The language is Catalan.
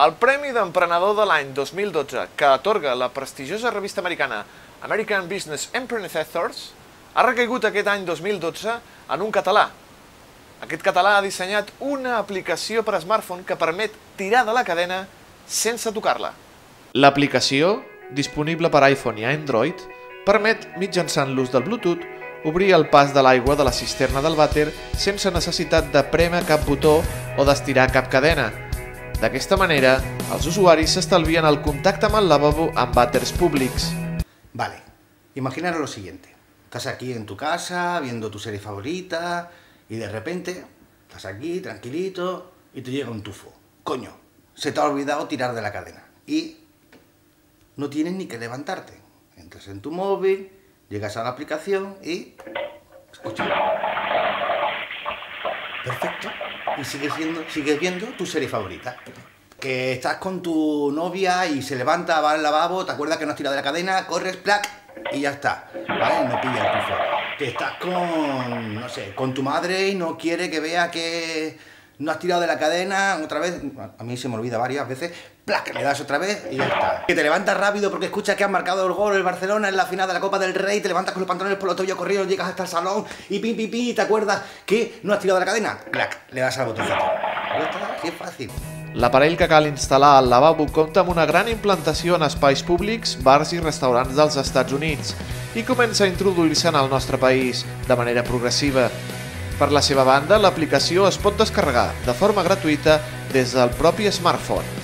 El Premi d'Emprenedor de l'any 2012, que atorga la prestigiosa revista americana American Business Empreneurs, ha recaigut aquest any 2012 en un català. Aquest català ha dissenyat una aplicació per a smartphone que permet tirar de la cadena sense tocar-la. L'aplicació, disponible per iPhone i Android, permet, mitjançant l'ús del Bluetooth, obrir el pas de l'aigua de la cisterna del vàter sense necessitat de prémer cap botó o d'estirar cap cadena. D'aquesta manera, els usuaris s'estalvien el contacte amb el lavabo en vàters públics. Vale, imaginaros lo siguiente. Estás aquí en tu casa, viendo tu serie favorita, y de repente estás aquí, tranquilito, y te llega un tufo. Coño, se te ha olvidado tirar de la cadena. Y no tienes ni que levantarte. Entras en tu móvil, llegas a la aplicación y... escucha. Perfecto. Y sigues viendo tu serie favorita. Que estás con tu novia y se levanta, va al lavabo, te acuerdas que no has tirado de la cadena, corres, plac, y ya está. ¿Vale? No pilla el tufo. Que estás con, no sé, con tu madre y no quiere que vea que no has tirado de la cadena, otra vez, a mí se me olvida varias veces, plac, le das otra vez y ya está. Que te levantas rápido porque escuchas que has marcado el gol el Barcelona en la final de la Copa del Rey, te levantas con los pantalones por los tobillos corridos, llegas hasta el salón y pim, pim, pim, y te acuerdas que no has tirado de la cadena, plac, le das al botoncito. Ya está, qué fácil. L'aparell que cal instal·lar al lavabo compta amb una gran implantació en espais públics, bars i restaurants dels Estats Units i comença a introduir-se en el nostre país de manera progressiva. Per la seva banda, l'aplicació es pot descarregar de forma gratuïta des del propi smartphone.